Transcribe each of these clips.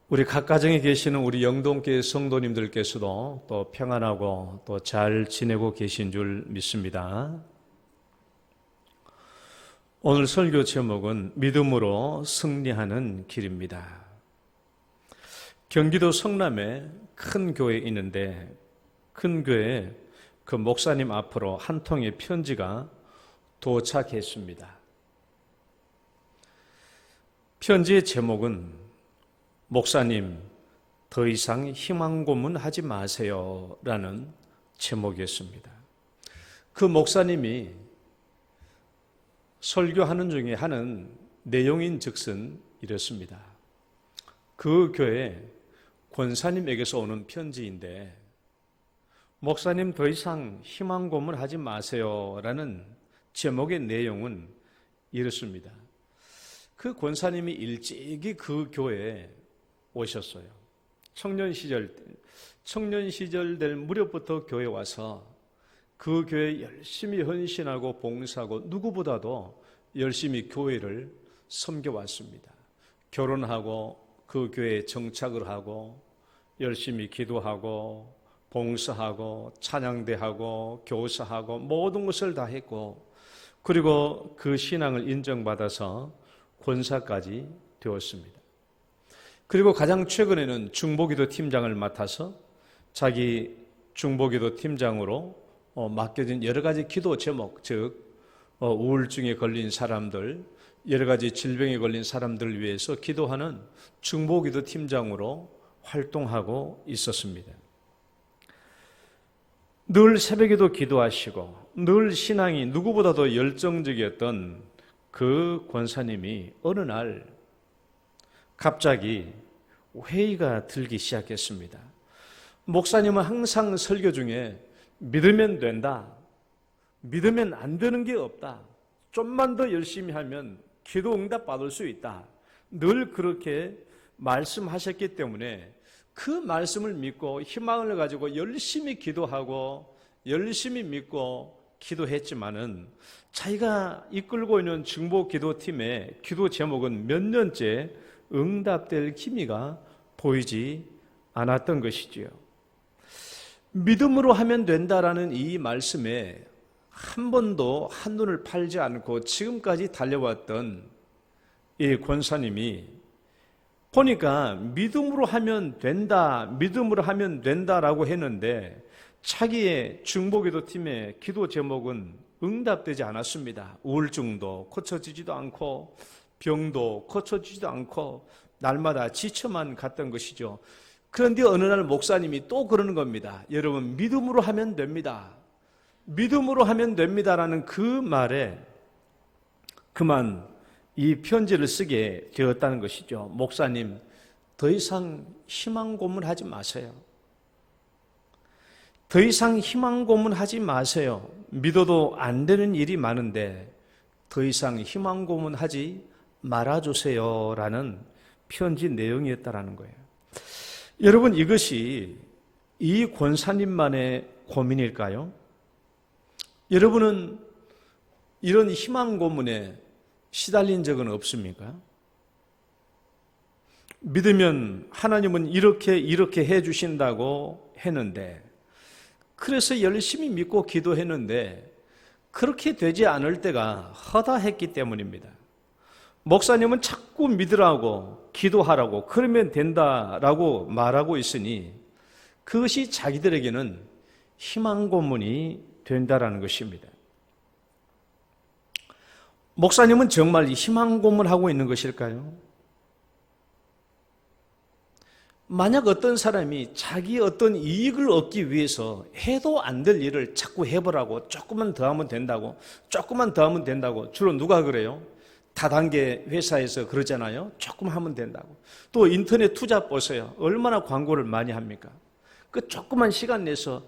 우리 각 가정에 계시는 우리 영동교회 성도님들께서도 또 평안하고 또 잘 지내고 계신 줄 믿습니다. 오늘 설교 제목은 믿음으로 승리하는 길입니다. 경기도 성남에 큰 교회 있는데 큰 교회에 그 목사님 앞으로 한 통의 편지가 도착했습니다. 편지의 제목은 목사님, 더 이상 희망 고문하지 마세요 라는 제목이었습니다. 그 목사님이 설교하는 중에 하는 내용인 즉슨 이렇습니다. 그 교회 권사님에게서 오는 편지인데 목사님 더 이상 희망 고문하지 마세요 라는 제목의 내용은 이렇습니다. 그 권사님이 일찍이 그 교회에 오셨어요. 청년 시절 될 무렵부터 교회에 와서 그 교회에 열심히 헌신하고 봉사하고 누구보다도 열심히 교회를 섬겨왔습니다. 결혼하고 그 교회에 정착을 하고 열심히 기도하고 봉사하고 찬양대하고 교사하고 모든 것을 다 했고 그리고 그 신앙을 인정받아서 권사까지 되었습니다. 그리고 가장 최근에는 중보기도 팀장을 맡아서 자기 중보기도 팀장으로 맡겨진 여러 가지 기도 제목, 즉 우울증에 걸린 사람들, 여러 가지 질병에 걸린 사람들을 위해서 기도하는 중보기도 팀장으로 활동하고 있었습니다. 늘 새벽에도 기도하시고 늘 신앙이 누구보다도 열정적이었던 그 권사님이 어느 날 갑자기 회의가 들기 시작했습니다. 목사님은 항상 설교 중에 믿으면 된다, 믿으면 안 되는 게 없다, 좀만 더 열심히 하면 기도 응답 받을 수 있다, 늘 그렇게 말씀하셨기 때문에 그 말씀을 믿고 희망을 가지고 열심히 기도하고 열심히 믿고 기도했지만은 자기가 이끌고 있는 중보기도팀의 기도 제목은 몇 년째 응답될 기미가 보이지 않았던 것이지요. 믿음으로 하면 된다라는 이 말씀에 한 번도 한눈을 팔지 않고 지금까지 달려왔던 이 권사님이 보니까 믿음으로 하면 된다, 믿음으로 하면 된다라고 했는데 자기의 중보기도팀의 기도 제목은 응답되지 않았습니다. 우울증도 고쳐지지도 않고 병도 고쳐지지도 않고 날마다 지쳐만 갔던 것이죠. 그런데 어느 날 목사님이 또 그러는 겁니다. 여러분, 믿음으로 하면 됩니다. 믿음으로 하면 됩니다라는 그 말에 그만 이 편지를 쓰게 되었다는 것이죠. 목사님, 더 이상 희망 고문하지 마세요. 더 이상 희망 고문하지 마세요. 믿어도 안 되는 일이 많은데 더 이상 희망 고문하지 말아주세요 라는 편지 내용이었다라는 거예요. 여러분, 이것이 이 권사님만의 고민일까요? 여러분은 이런 희망 고문에 시달린 적은 없습니까? 믿으면 하나님은 이렇게 해주신다고 했는데 그래서 열심히 믿고 기도했는데 그렇게 되지 않을 때가 허다했기 때문입니다. 목사님은 자꾸 믿으라고 기도하라고 그러면 된다라고 말하고 있으니 그것이 자기들에게는 희망 고문이 된다라는 것입니다. 목사님은 정말 희망 고문하고 있는 것일까요? 만약 어떤 사람이 자기 어떤 이익을 얻기 위해서 해도 안 될 일을 자꾸 해보라고 조금만 더 하면 된다고 조금만 더 하면 된다고 주로 누가 그래요? 다단계 회사에서 그러잖아요. 조금 하면 된다고. 또 인터넷 투자 보세요. 얼마나 광고를 많이 합니까? 그 조그만 시간 내서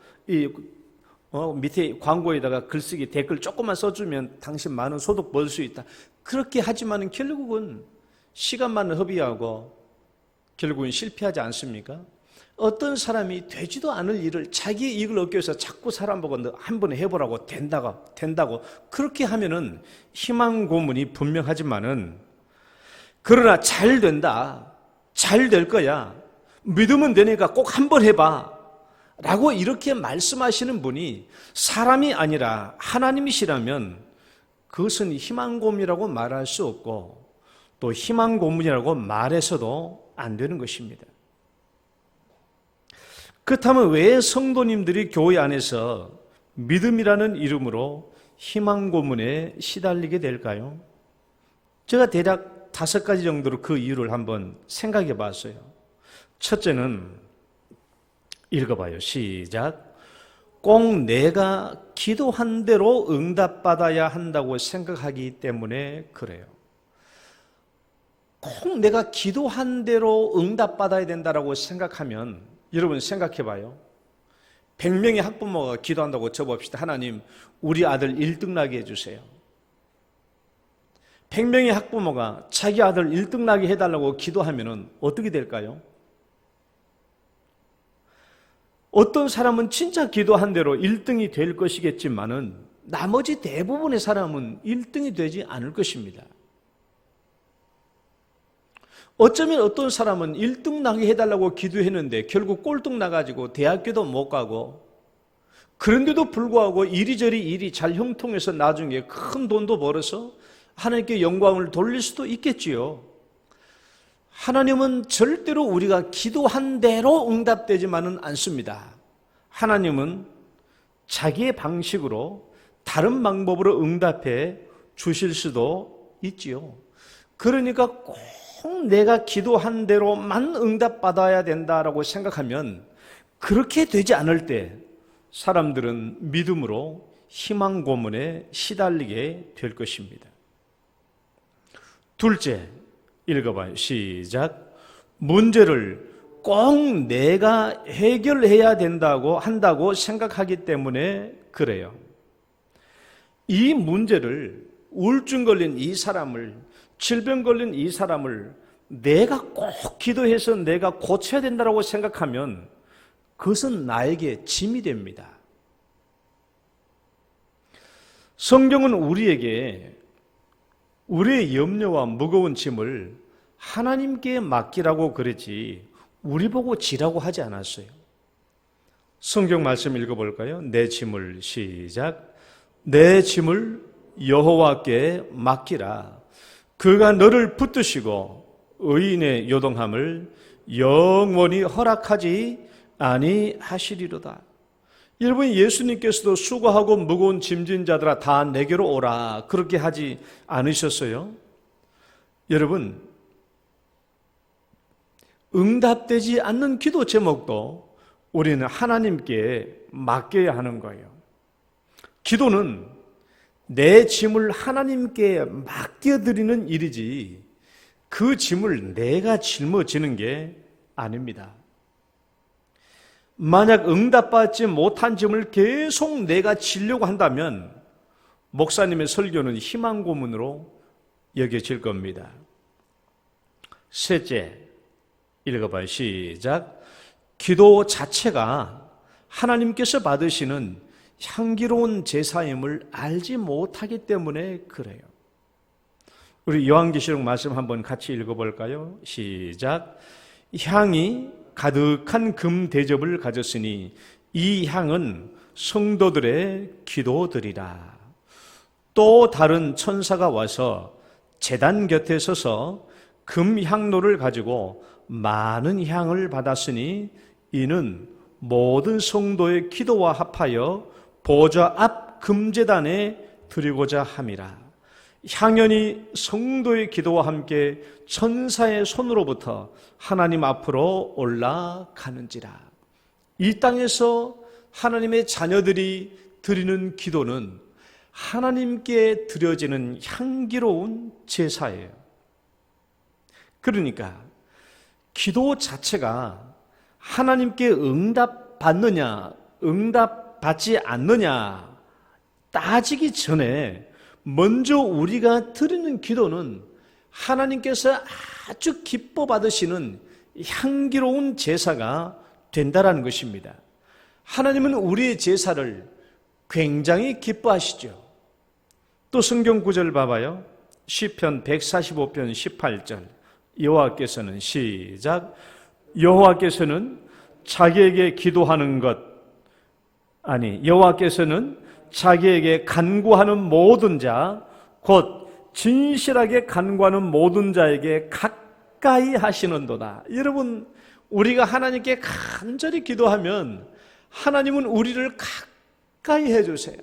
밑에 광고에다가 글쓰기 댓글 조금만 써주면 당신 많은 소득 벌 수 있다. 그렇게 하지만은 결국은 시간만 허비하고 결국은 실패하지 않습니까? 어떤 사람이 되지도 않을 일을 자기의 이익을 얻기 위해서 자꾸 사람 보고 너 한 번 해보라고 된다고 그렇게 하면은 희망 고문이 분명하지만은 그러나 잘 된다, 잘 될 거야. 믿으면 되니까 꼭 한번 해봐. 라고 이렇게 말씀하시는 분이 사람이 아니라 하나님이시라면 그것은 희망고문이라고 말할 수 없고 또 희망고문이라고 말해서도 안 되는 것입니다. 그렇다면 왜 성도님들이 교회 안에서 믿음이라는 이름으로 희망고문에 시달리게 될까요? 제가 대략 5가지 정도로 그 이유를 한번 생각해 봤어요. 첫째는 읽어봐요. 시작. 꼭 내가 기도한 대로 응답받아야 한다고 생각하기 때문에 그래요. 꼭 내가 기도한 대로 응답받아야 된다고 생각하면 여러분 생각해 봐요. 100명의 학부모가 기도한다고 쳐봅시다. 하나님, 우리 아들 1등 나게 해주세요. 100명의 학부모가 자기 아들 1등 나게 해달라고 기도하면 어떻게 될까요? 어떤 사람은 진짜 기도한 대로 1등이 될 것이겠지만은 나머지 대부분의 사람은 1등이 되지 않을 것입니다. 어쩌면 어떤 사람은 1등 나게 해달라고 기도했는데 결국 꼴등 나가지고 대학교도 못 가고 그런데도 불구하고 이리저리 일이 잘 형통해서 나중에 큰 돈도 벌어서 하나님께 영광을 돌릴 수도 있겠지요. 하나님은 절대로 우리가 기도한 대로 응답되지만은 않습니다. 하나님은 자기의 방식으로 다른 방법으로 응답해 주실 수도 있지요. 그러니까 꼭 내가 기도한 대로만 응답받아야 된다라고 생각하면 그렇게 되지 않을 때 사람들은 믿음으로 희망 고문에 시달리게 될 것입니다. 둘째, 읽어봐요. 시작. 문제를 꼭 내가 해결해야 한다고 생각하기 때문에 그래요. 이 문제를 우울증 걸린 이 사람을, 질병 걸린 이 사람을 내가 꼭 기도해서 내가 고쳐야 된다고 생각하면 그것은 나에게 짐이 됩니다. 성경은 우리에게 우리의 염려와 무거운 짐을 하나님께 맡기라고 그랬지 우리 보고 지라고 하지 않았어요. 성경 말씀 읽어볼까요? 내 짐을 시작. 내 짐을 여호와께 맡기라. 그가 너를 붙드시고 의인의 요동함을 영원히 허락하지 아니하시리로다. 여러분, 예수님께서도 수고하고 무거운 짐진 자들아 다 내게로 오라 그렇게 하지 않으셨어요? 여러분, 응답되지 않는 기도 제목도 우리는 하나님께 맡겨야 하는 거예요. 기도는 내 짐을 하나님께 맡겨드리는 일이지 그 짐을 내가 짊어지는 게 아닙니다. 만약 응답받지 못한 짐을 계속 내가 지려고 한다면 목사님의 설교는 희망 고문으로 여겨질 겁니다. 셋째, 읽어봐요. 시작. 기도 자체가 하나님께서 받으시는 향기로운 제사임을 알지 못하기 때문에 그래요. 우리 요한계시록 말씀 한번 같이 읽어볼까요? 시작. 향이 가득한 금 대접을 가졌으니 이 향은 성도들의 기도들이라. 또 다른 천사가 와서 제단 곁에 서서 금 향로를 가지고 많은 향을 받았으니 이는 모든 성도의 기도와 합하여 보좌 앞 금제단에 드리고자 함이라. 향연이 성도의 기도와 함께 천사의 손으로부터 하나님 앞으로 올라가는지라. 이 땅에서 하나님의 자녀들이 드리는 기도는 하나님께 드려지는 향기로운 제사예요. 그러니까 기도 자체가 하나님께 응답받느냐 응답받지 않느냐 따지기 전에 먼저 우리가 드리는 기도는 하나님께서 아주 기뻐 받으시는 향기로운 제사가 된다라는 것입니다. 하나님은 우리의 제사를 굉장히 기뻐하시죠. 또 성경 구절 봐봐요. 시편 145편 18절 여호와께서는 시작. 여호와께서는 자기에게 기도하는 것, 여호와께서는 자기에게 간구하는 모든 자, 곧 진실하게 간구하는 모든 자에게 가까이 하시는도다. 여러분, 우리가 하나님께 간절히 기도하면 하나님은 우리를 가까이 해주세요.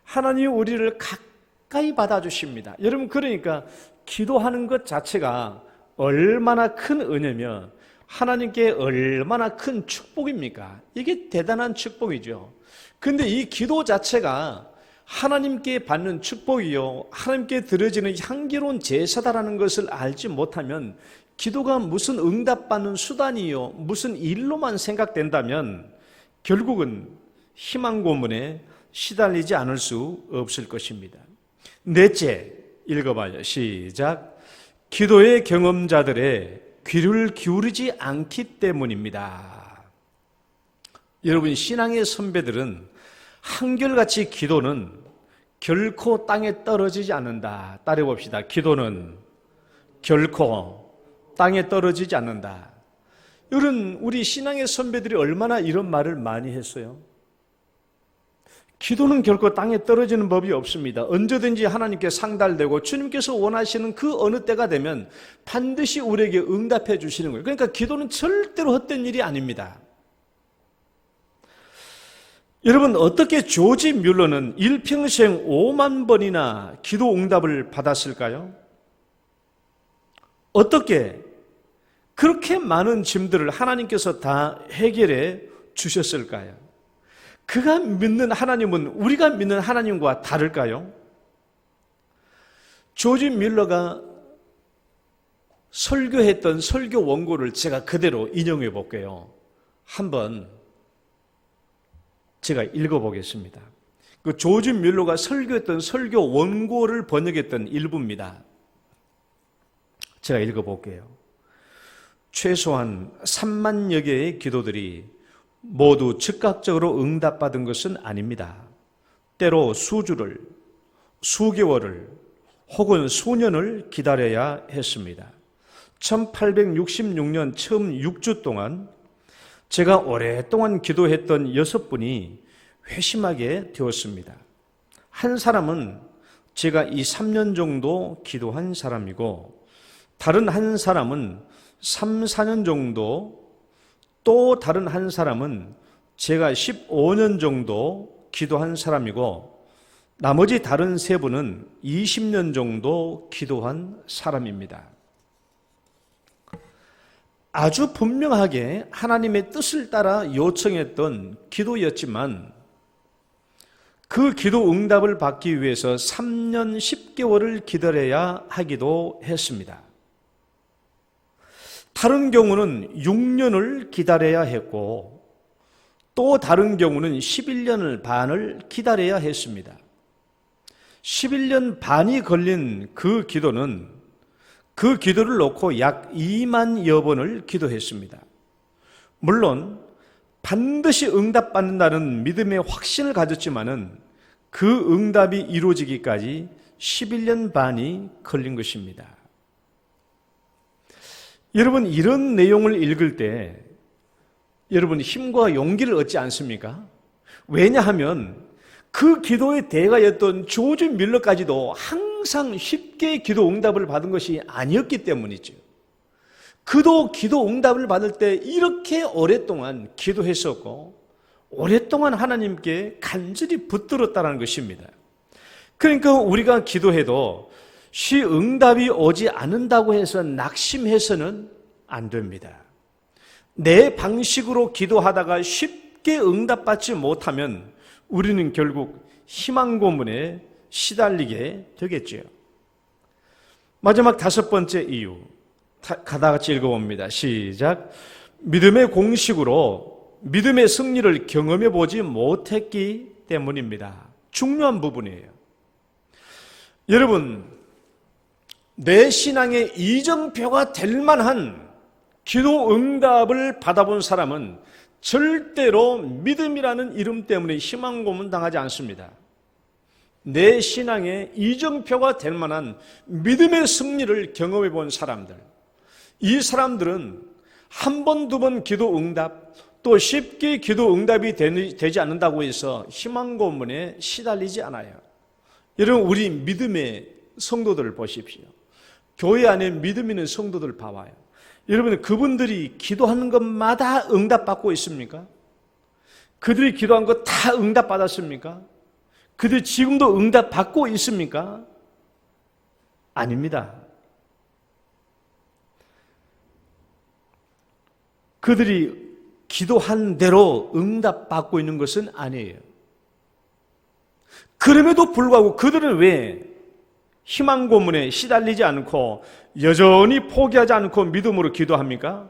하나님이 우리를 가까이 받아주십니다. 여러분, 그러니까 기도하는 것 자체가 얼마나 큰 은혜며 하나님께 얼마나 큰 축복입니까? 이게 대단한 축복이죠. 근데 이 기도 자체가 하나님께 받는 축복이요, 하나님께 드려지는 향기로운 제사다라는 것을 알지 못하면 기도가 무슨 응답받는 수단이요, 무슨 일로만 생각된다면 결국은 희망 고문에 시달리지 않을 수 없을 것입니다. 넷째, 읽어봐요. 시작. 기도의 경험자들의 귀를 기울이지 않기 때문입니다. 여러분, 신앙의 선배들은 한결같이 기도는 결코 땅에 떨어지지 않는다. 따라해봅시다. 기도는 결코 땅에 떨어지지 않는다. 여러분, 우리 신앙의 선배들이 얼마나 이런 말을 많이 했어요. 기도는 결코 땅에 떨어지는 법이 없습니다. 언제든지 하나님께 상달되고 주님께서 원하시는 그 어느 때가 되면 반드시 우리에게 응답해 주시는 거예요. 그러니까 기도는 절대로 헛된 일이 아닙니다. 여러분, 어떻게 조지 뮬러는 일평생 5만 번이나 기도 응답을 받았을까요? 어떻게 그렇게 많은 짐들을 하나님께서 다 해결해 주셨을까요? 그가 믿는 하나님은 우리가 믿는 하나님과 다를까요? 조지 뮬러가 설교했던 설교 원고를 제가 그대로 인용해 볼게요. 한번 제가 읽어보겠습니다. 그 조지 뮬러가 설교했던 설교 원고를 번역했던 일부입니다. 제가 읽어볼게요. 최소한 3만여 개의 기도들이 모두 즉각적으로 응답받은 것은 아닙니다. 때로 수주를, 수개월을 혹은 수년을 기다려야 했습니다. 1866년 처음 6주 동안 제가 오랫동안 기도했던 6분이 회심하게 되었습니다. 한 사람은 제가 이 3년 정도 기도한 사람이고, 다른 한 사람은 3, 4년 정도, 또 다른 한 사람은 제가 15년 정도 기도한 사람이고, 나머지 다른 3분은 20년 정도 기도한 사람입니다. 아주 분명하게 하나님의 뜻을 따라 요청했던 기도였지만 그 기도 응답을 받기 위해서 3년 10개월을 기다려야 하기도 했습니다. 다른 경우는 6년을 기다려야 했고, 또 다른 경우는 11년 반을 기다려야 했습니다. 11년 반이 걸린 그 기도는 그 기도를 놓고 약 2만여 번을 기도했습니다. 물론 반드시 응답받는다는 믿음의 확신을 가졌지만은 그 응답이 이루어지기까지 11년 반이 걸린 것입니다. 여러분, 이런 내용을 읽을 때 여러분 힘과 용기를 얻지 않습니까? 왜냐하면 그 기도의 대가였던 조지 뮬러까지도 항상 쉽게 기도 응답을 받은 것이 아니었기 때문이죠. 그도 기도 응답을 받을 때 이렇게 오랫동안 기도했었고 오랫동안 하나님께 간절히 붙들었다는 것입니다. 그러니까 우리가 기도해도 응답이 오지 않는다고 해서 낙심해서는 안 됩니다. 내 방식으로 기도하다가 쉽게 응답받지 못하면 우리는 결국 희망 고문에 시달리게 되겠죠. 마지막 5번째 이유, 가다같이 읽어봅니다. 시작. 믿음의 공식으로 믿음의 승리를 경험해 보지 못했기 때문입니다. 중요한 부분이에요. 여러분, 내 신앙의 이정표가 될 만한 기도 응답을 받아본 사람은 절대로 믿음이라는 이름 때문에 희망 고문 당하지 않습니다. 내 신앙의 이정표가 될 만한 믿음의 승리를 경험해 본 사람들, 이 사람들은 한 번, 두 번 기도 응답, 또 쉽게 기도 응답이 되지 않는다고 해서 희망 고문에 시달리지 않아요. 여러분, 우리 믿음의 성도들을 보십시오. 교회 안에 믿음 있는 성도들 봐봐요. 여러분, 그분들이 기도하는 것마다 응답받고 있습니까? 그들이 기도한 것 다 응답받았습니까? 그들이 지금도 응답받고 있습니까? 아닙니다. 그들이 기도한 대로 응답받고 있는 것은 아니에요. 그럼에도 불구하고 그들은 왜 희망 고문에 시달리지 않고 여전히 포기하지 않고 믿음으로 기도합니까?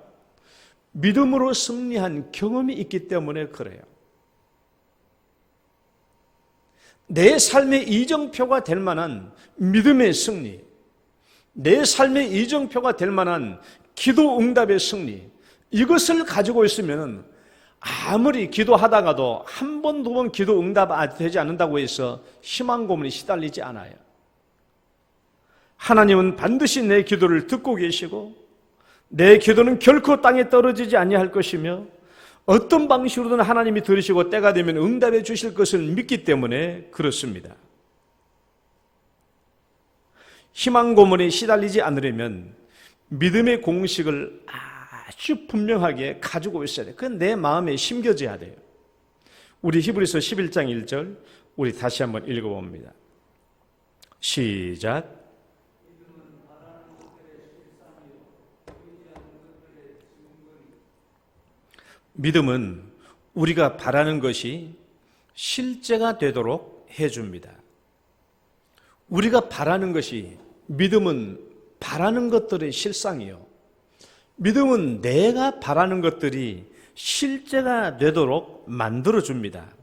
믿음으로 승리한 경험이 있기 때문에 그래요. 내 삶의 이정표가 될 만한 믿음의 승리, 내 삶의 이정표가 될 만한 기도 응답의 승리, 이것을 가지고 있으면 아무리 기도하다가도 한 번, 두 번 기도 응답 되지 않는다고 해서 희망 고문에 시달리지 않아요. 하나님은 반드시 내 기도를 듣고 계시고 내 기도는 결코 땅에 떨어지지 아니할 것이며 어떤 방식으로든 하나님이 들으시고 때가 되면 응답해 주실 것을 믿기 때문에 그렇습니다. 희망 고문에 시달리지 않으려면 믿음의 공식을 아주 분명하게 가지고 있어야 돼요. 그건 내 마음에 심겨져야 돼요. 우리 히브리서 11장 1절 우리 다시 한번 읽어봅니다. 시작. 믿음은 우리가 바라는 것이 실제가 되도록 해줍니다. 우리가 바라는 것이, 믿음은 바라는 것들의 실상이요. 믿음은 내가 바라는 것들이 실제가 되도록 만들어줍니다.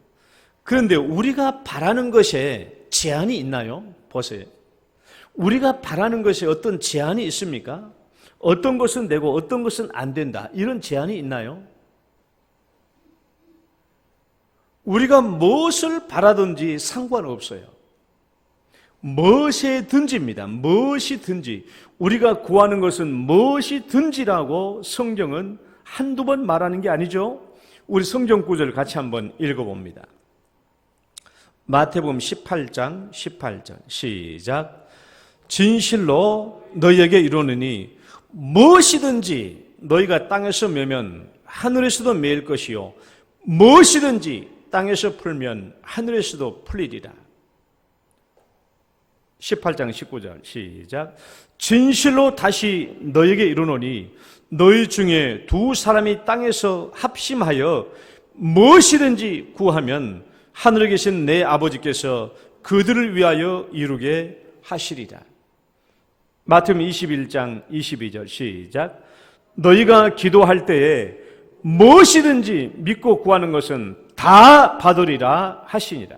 그런데 우리가 바라는 것에 제한이 있나요? 보세요. 우리가 바라는 것에 어떤 제한이 있습니까? 어떤 것은 되고 어떤 것은 안 된다. 이런 제한이 있나요? 우리가 무엇을 바라든지 상관없어요. 무엇이든지입니다. 무엇이든지. 우리가 구하는 것은 무엇이든지라고 성경은 한두 번 말하는 게 아니죠. 우리 성경 구절 같이 한번 읽어봅니다. 마태복음 18장 18절 시작. 진실로 너희에게 이르노니 무엇이든지 너희가 땅에서 메면 하늘에서도 메일 것이요 무엇이든지 땅에서 풀면 하늘에서도 풀리리라. 18장 19절 시작. 진실로 다시 너에게 이르노니 너희 중에 두 사람이 땅에서 합심하여 무엇이든지 구하면 하늘에 계신 내 아버지께서 그들을 위하여 이루게 하시리라. 마태복음 21장 22절 시작. 너희가 기도할 때에 무엇이든지 믿고 구하는 것은 다 받으리라 하시니라.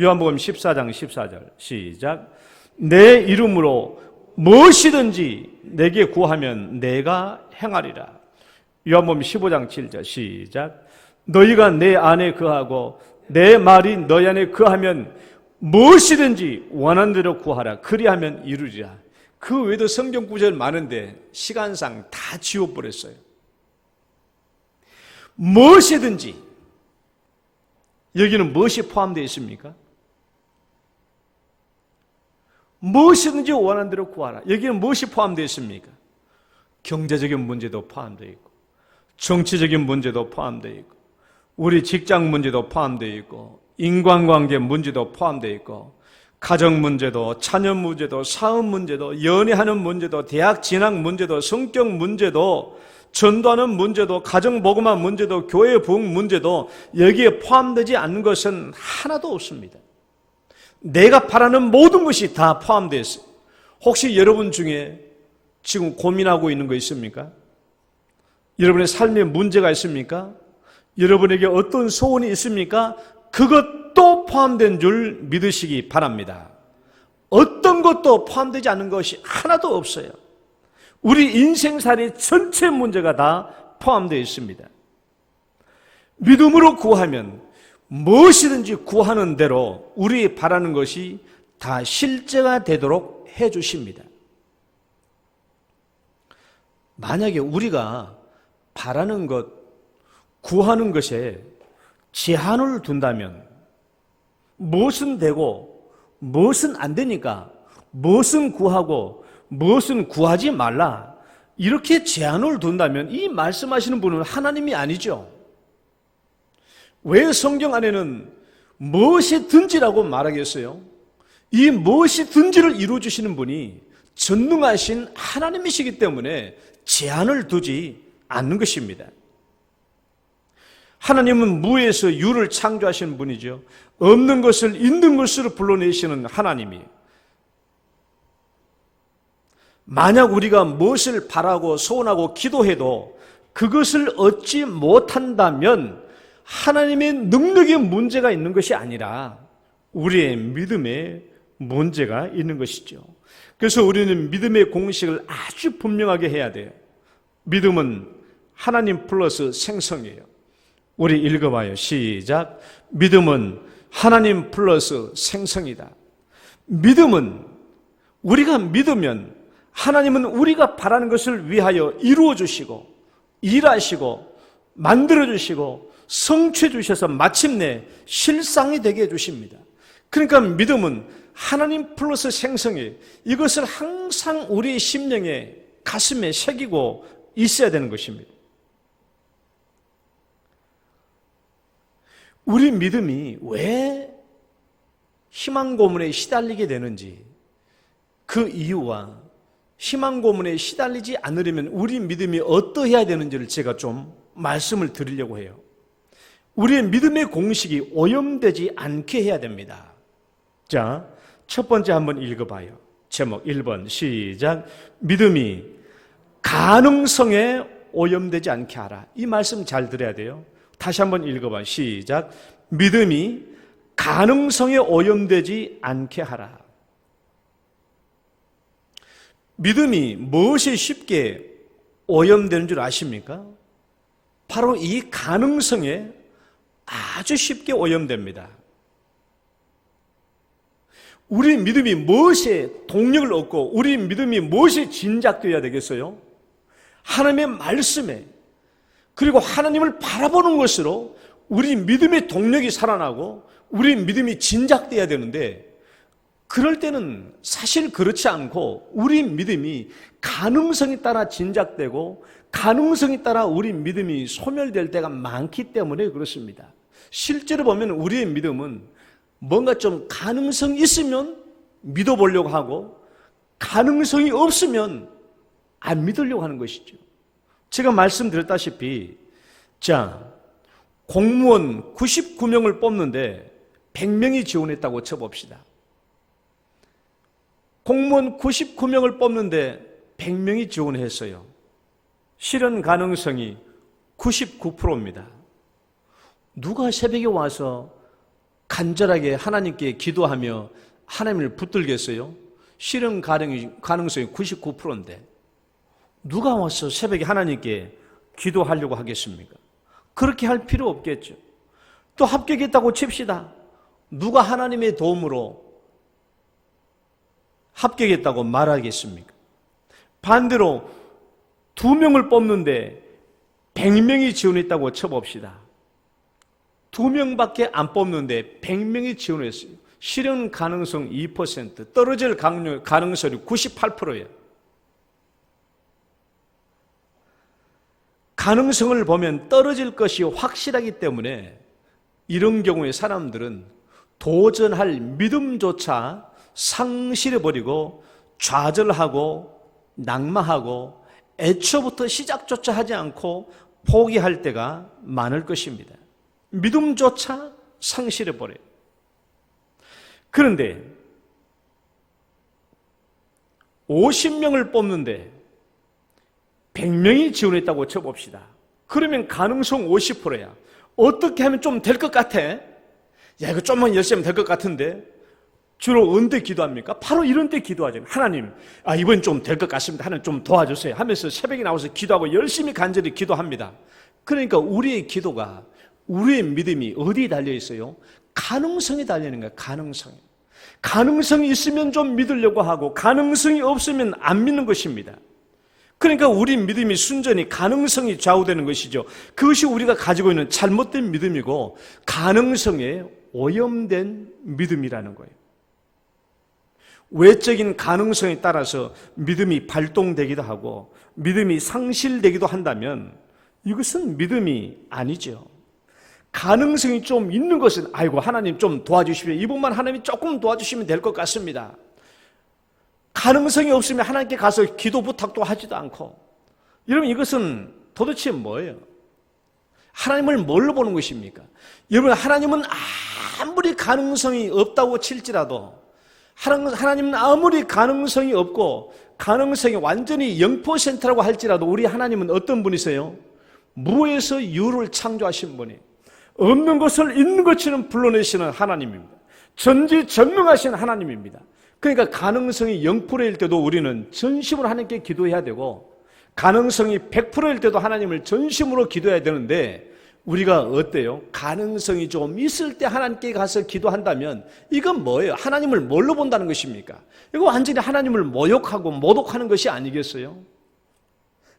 요한복음 14장 14절 시작. 내 이름으로 무엇이든지 내게 구하면 내가 행하리라. 요한복음 15장 7절 시작. 너희가 내 안에 거하고 내 말이 너희 안에 거하면 무엇이든지 원하는 대로 구하라. 그리하면 이루리라. 그 외에도 성경 구절 많은데 시간상 다 지워버렸어요. 무엇이든지, 여기는 무엇이 포함되어 있습니까? 무엇이든지 원하는 대로 구하라. 여기는 무엇이 포함되어 있습니까? 경제적인 문제도 포함되어 있고, 정치적인 문제도 포함되어 있고, 우리 직장 문제도 포함되어 있고, 인간관계 문제도 포함되어 있고, 가정 문제도, 자녀 문제도, 사업 문제도, 연애하는 문제도, 대학 진학 문제도, 성격 문제도, 전도하는 문제도, 가정 복음화 문제도, 교회 부흥 문제도 여기에 포함되지 않는 것은 하나도 없습니다. 내가 바라는 모든 것이 다 포함되어 있어요. 혹시 여러분 중에 지금 고민하고 있는 거 있습니까? 여러분의 삶에 문제가 있습니까? 여러분에게 어떤 소원이 있습니까? 그것도 포함된 줄 믿으시기 바랍니다. 어떤 것도 포함되지 않는 것이 하나도 없어요. 우리 인생살이 전체 문제가 다 포함되어 있습니다. 믿음으로 구하면 무엇이든지 구하는 대로 우리 바라는 것이 다 실제가 되도록 해 주십니다. 만약에 우리가 바라는 것, 구하는 것에 제한을 둔다면 무엇은 되고 무엇은 안 되니까 무엇은 구하고 무엇은 구하지 말라, 이렇게 제한을 둔다면 이 말씀하시는 분은 하나님이 아니죠. 왜 성경 안에는 무엇이든지라고 말하겠어요? 이 무엇이든지를 이루어주시는 분이 전능하신 하나님이시기 때문에 제한을 두지 않는 것입니다. 하나님은 무에서 유를 창조하시는 분이죠. 없는 것을 있는 것으로 불러내시는 하나님이에요. 만약 우리가 무엇을 바라고 소원하고 기도해도 그것을 얻지 못한다면 하나님의 능력에 문제가 있는 것이 아니라 우리의 믿음에 문제가 있는 것이죠. 그래서 우리는 믿음의 공식을 아주 분명하게 해야 돼요. 믿음은 하나님 플러스 생성이에요. 우리 읽어봐요. 시작. 믿음은 하나님 플러스 생성이다. 믿음은, 우리가 믿으면 하나님은 우리가 바라는 것을 위하여 이루어 주시고 일하시고 만들어 주시고 성취해 주셔서 마침내 실상이 되게 해 주십니다. 그러니까 믿음은 하나님 플러스 생성이에요. 이것을 항상 우리의 심령에, 가슴에 새기고 있어야 되는 것입니다. 우리 믿음이 왜 희망 고문에 시달리게 되는지, 그 이유와 희망 고문에 시달리지 않으려면 우리 믿음이 어떠해야 되는지를 제가 좀 말씀을 드리려고 해요. 우리의 믿음의 공식이 오염되지 않게 해야 됩니다. 자, 첫 번째 한번 읽어봐요. 제목 1번 시작. 믿음이 가능성에 오염되지 않게 하라. 이 말씀 잘 들어야 돼요. 다시 한번 읽어봐요. 시작. 믿음이 가능성에 오염되지 않게 하라. 믿음이 무엇이 쉽게 오염되는 줄 아십니까? 바로 이 가능성에 아주 쉽게 오염됩니다. 우리 믿음이 무엇에 동력을 얻고 우리 믿음이 무엇에 진작되어야 되겠어요? 하나님의 말씀에, 그리고 하나님을 바라보는 것으로 우리 믿음의 동력이 살아나고 우리 믿음이 진작되어야 되는데, 그럴 때는 사실 그렇지 않고 우리 믿음이 가능성에 따라 진작되고 가능성에 따라 우리 믿음이 소멸될 때가 많기 때문에 그렇습니다. 실제로 보면 우리의 믿음은 뭔가 좀 가능성이 있으면 믿어보려고 하고 가능성이 없으면 안 믿으려고 하는 것이죠. 제가 말씀드렸다시피, 자, 공무원 99명을 뽑는데 100명이 지원했다고 쳐봅시다. 공무원 99명을 뽑는데 100명이 지원했어요. 실현 가능성이 99%입니다. 누가 새벽에 와서 간절하게 하나님께 기도하며 하나님을 붙들겠어요? 실현 가능성이 99%인데 누가 와서 새벽에 하나님께 기도하려고 하겠습니까? 그렇게 할 필요 없겠죠. 또 합격했다고 칩시다. 누가 하나님의 도움으로 합격했다고 말하겠습니까? 반대로 2명을 뽑는데 100명이 지원했다고 쳐봅시다. 2명밖에 안 뽑는데 100명이 지원했어요. 실현 가능성 2%, 떨어질 가능성이 98%예요. 가능성을 보면 떨어질 것이 확실하기 때문에 이런 경우에 사람들은 도전할 믿음조차 상실해버리고 좌절하고 낙마하고 애초부터 시작조차 하지 않고 포기할 때가 많을 것입니다. 믿음조차 상실해버려요. 그런데 50명을 뽑는데 100명이 지원했다고 쳐봅시다. 그러면 가능성 50%야. 어떻게 하면 좀 될 것 같아? 야, 이거 좀만 열심히 하면 될 것 같은데? 주로 언제 기도합니까? 바로 이런 때 기도하잖아요. 하나님, 이번 좀 될 것 같습니다. 하나님 좀 도와주세요 하면서 새벽에 나와서 기도하고 열심히 간절히 기도합니다. 그러니까 우리의 기도가, 우리의 믿음이 어디에 달려있어요? 가능성이 달려있는 거예요. 가능성이. 가능성이 있으면 좀 믿으려고 하고 가능성이 없으면 안 믿는 것입니다. 그러니까 우리 믿음이 순전히 가능성이 좌우되는 것이죠. 그것이 우리가 가지고 있는 잘못된 믿음이고 가능성에 오염된 믿음이라는 거예요. 외적인 가능성에 따라서 믿음이 발동되기도 하고 믿음이 상실되기도 한다면 이것은 믿음이 아니죠. 가능성이 좀 있는 것은 아이고 하나님 좀 도와주시면 이번만 하나님이 조금 도와주시면 될 것 같습니다. 가능성이 없으면 하나님께 가서 기도 부탁도 하지도 않고, 여러분 이것은 도대체 뭐예요? 하나님을 뭘로 보는 것입니까? 여러분 하나님은 아무리 가능성이 없다고 칠지라도, 하나님은 아무리 가능성이 없고 가능성이 완전히 0%라고 할지라도 우리 하나님은 어떤 분이세요? 무에서 유를 창조하신 분이 없는 것을 있는 것처럼 불러내시는 하나님입니다. 전지전능하신 하나님입니다. 그러니까 가능성이 0%일 때도 우리는 전심으로 하나님께 기도해야 되고, 가능성이 100%일 때도 하나님을 전심으로 기도해야 되는데, 우리가 어때요? 가능성이 좀 있을 때 하나님께 가서 기도한다면 이건 뭐예요? 하나님을 뭘로 본다는 것입니까? 이거 완전히 하나님을 모욕하고 모독하는 것이 아니겠어요?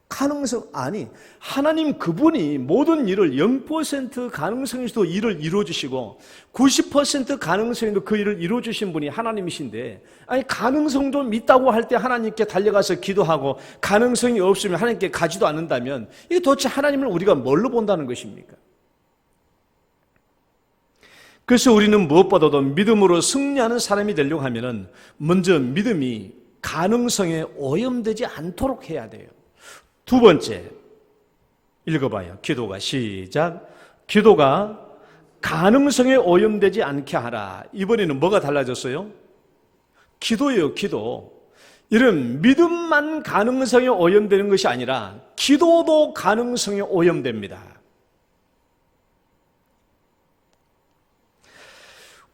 가능성, 아니, 하나님 그분이 모든 일을 0% 가능성에서도 일을 이루어주시고 90% 가능성에도 그 일을 이루어주신 분이 하나님이신데, 아니 가능성 좀 있다고 할 때 하나님께 달려가서 기도하고 가능성이 없으면 하나님께 가지도 않는다면 이게 도대체 하나님을 우리가 뭘로 본다는 것입니까? 그래서 우리는 무엇보다도 믿음으로 승리하는 사람이 되려고 하면 먼저 믿음이 가능성에 오염되지 않도록 해야 돼요. 두 번째, 읽어봐요. 기도가 시작. 기도가 가능성에 오염되지 않게 하라. 이번에는 뭐가 달라졌어요? 기도예요, 기도. 이런 믿음만 가능성에 오염되는 것이 아니라 기도도 가능성에 오염됩니다.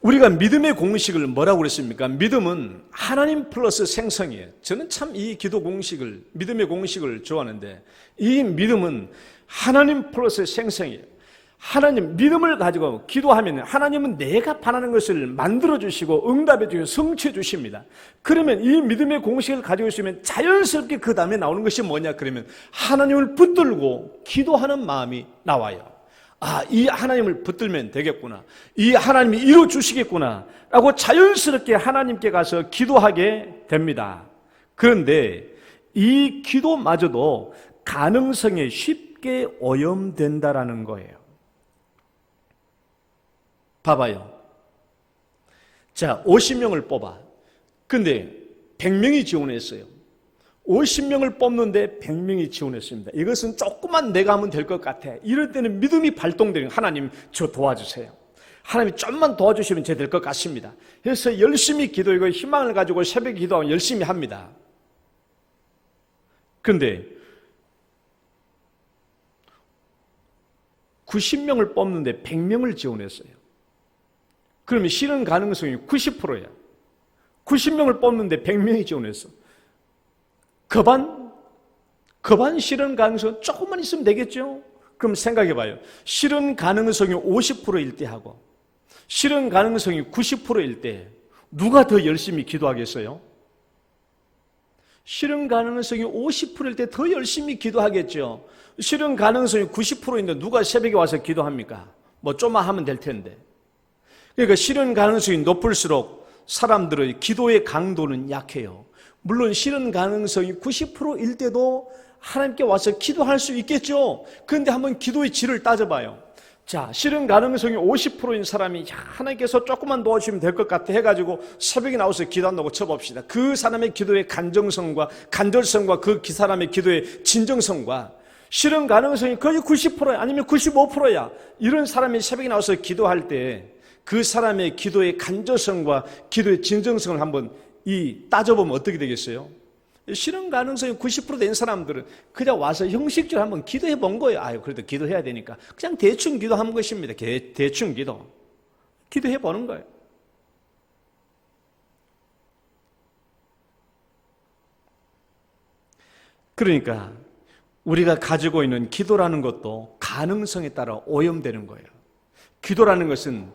우리가 믿음의 공식을 뭐라고 그랬습니까? 믿음은 하나님 플러스 생성이에요. 저는 참 이 기도 공식을, 믿음의 공식을 좋아하는데, 이 믿음은 하나님 플러스 생성이에요. 하나님, 믿음을 가지고 기도하면 하나님은 내가 바라는 것을 만들어주시고 응답해주시고 성취해주십니다. 그러면 이 믿음의 공식을 가지고 있으면 자연스럽게 그 다음에 나오는 것이 뭐냐? 그러면 하나님을 붙들고 기도하는 마음이 나와요. 아, 이 하나님을 붙들면 되겠구나. 이 하나님이 이루어주시겠구나. 라고 자연스럽게 하나님께 가서 기도하게 됩니다. 그런데 이 기도마저도 가능성에 쉽게 오염된다라는 거예요. 봐봐요. 자, 50명을 뽑아. 근데 100명이 지원했어요. 50명을 뽑는데 100명이 지원했습니다. 이것은 조금만 내가 하면 될 것 같아. 이럴 때는 믿음이 발동되는, 하나님 저 도와주세요. 하나님이 좀만 도와주시면 제 될 것 같습니다. 그래서 열심히 기도하고 희망을 가지고 새벽에 기도하고 열심히 합니다. 그런데 90명을 뽑는데 100명을 지원했어요. 그러면 실현 가능성이 90%야. 90명을 뽑는데 100명이 지원했어. 거반 실현 가능성 조금만 있으면 되겠죠? 그럼 생각해 봐요. 실현 가능성이 50%일 때 하고 실현 가능성이 90%일 때 누가 더 열심히 기도하겠어요? 실현 가능성이 50%일 때 더 열심히 기도하겠죠. 실현 가능성이 90%인데 누가 새벽에 와서 기도합니까? 뭐 좀만 하면 될 텐데. 그러니까 실현 가능성이 높을수록 사람들의 기도의 강도는 약해요. 물론 실현 가능성이 90%일 때도 하나님께 와서 기도할 수 있겠죠. 그런데 한번 기도의 질을 따져봐요. 자, 실현 가능성이 50%인 사람이 하나님께서 조금만 도와주시면 될 것 같아 해가지고 새벽에 나와서 기도한다고 쳐봅시다. 그 사람의 기도의 간정성과 간절성과 그 사람의 기도의 진정성과 실현 가능성이 거의 90%야 아니면 95%야. 이런 사람이 새벽에 나와서 기도할 때 그 사람의 기도의 간절성과 기도의 진정성을 한번 따져보면 어떻게 되겠어요? 실현 가능성이 90% 된 사람들은 그냥 와서 형식적으로 한번 기도해 본 거예요. 아유, 그래도 기도해야 되니까. 그냥 대충 기도한 것입니다. 대충 기도. 기도해 보는 거예요. 그러니까 우리가 가지고 있는 기도라는 것도 가능성에 따라 오염되는 거예요. 기도라는 것은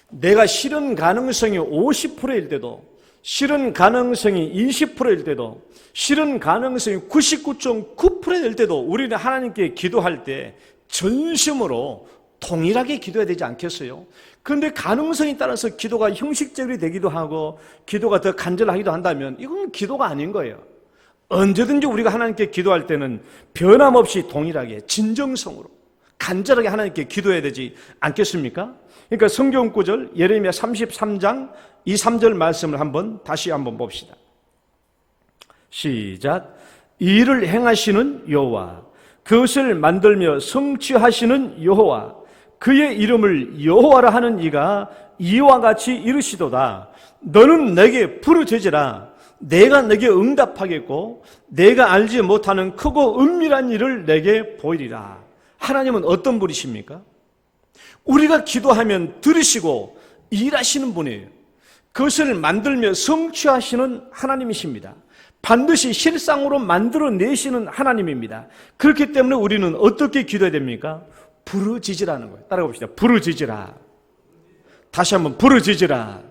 내가 실현 가능성이 50%일 때도 실현 가능성이 20%일 때도, 실현 가능성이 99.9%일 때도 우리는 하나님께 기도할 때 전심으로 동일하게 기도해야 되지 않겠어요? 그런데 가능성에 따라서 기도가 형식적이 되기도 하고 기도가 더 간절하기도 한다면 이건 기도가 아닌 거예요. 언제든지 우리가 하나님께 기도할 때는 변함없이 동일하게 진정성으로 간절하게 하나님께 기도해야 되지 않겠습니까? 그러니까 성경 구절 예레미야 33장 2, 3절 말씀을 다시 한번 봅시다. 시작. 이 일을 행하시는 여호와, 그것을 만들며 성취하시는 여호와, 그의 이름을 여호와라 하는 이가 이와 같이 이르시도다. 너는 내게 부르짖으라. 내가 내게 응답하겠고 내가 알지 못하는 크고 은밀한 일을 내게 보이리라. 하나님은 어떤 분이십니까? 우리가 기도하면 들으시고 일하시는 분이에요. 그것을 만들며 성취하시는 하나님이십니다. 반드시 실상으로 만들어내시는 하나님입니다. 그렇기 때문에 우리는 어떻게 기도해야 됩니까? 부르짖으라는 거예요. 따라가 봅시다. 부르짖으라. 다시 한번 부르짖으라.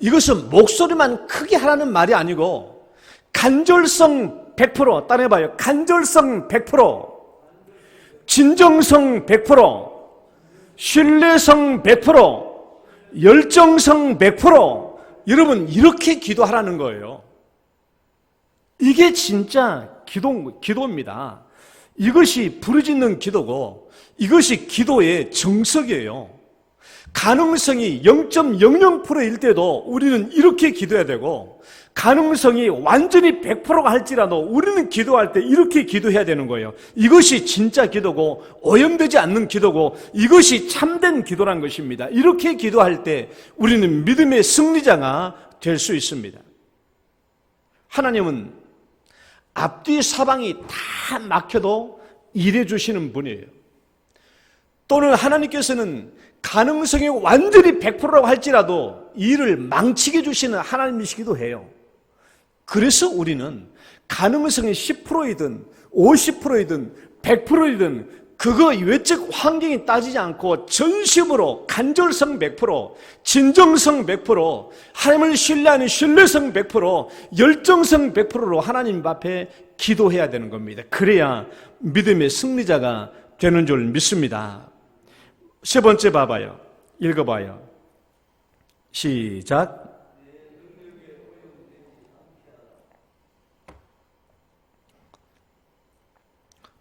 이것은 목소리만 크게 하라는 말이 아니고 간절성 100%, 따라해봐요. 간절성 100%, 진정성 100%, 신뢰성 100%, 열정성 100%. 여러분 이렇게 기도하라는 거예요. 이게 진짜 기도입니다. 이것이 부르짖는 기도고 이것이 기도의 정석이에요. 가능성이 0.00%일 때도 우리는 이렇게 기도해야 되고 가능성이 완전히 100%가 할지라도 우리는 기도할 때 이렇게 기도해야 되는 거예요. 이것이 진짜 기도고 오염되지 않는 기도고 이것이 참된 기도란 것입니다. 이렇게 기도할 때 우리는 믿음의 승리자가 될 수 있습니다. 하나님은 앞뒤 사방이 다 막혀도 일해 주시는 분이에요. 또는 하나님께서는 가능성이 완전히 100%라고 할지라도 일을 망치게 주시는 하나님이시기도 해요. 그래서 우리는 가능성이 10%이든 50%이든 100%이든 그거 외적 환경이 따지지 않고 전심으로 간절성 100%, 진정성 100%, 하나님을 신뢰하는 신뢰성 100%, 열정성 100%로 하나님 앞에 기도해야 되는 겁니다. 그래야 믿음의 승리자가 되는 줄 믿습니다. 세 번째 봐봐요. 읽어봐요. 시작.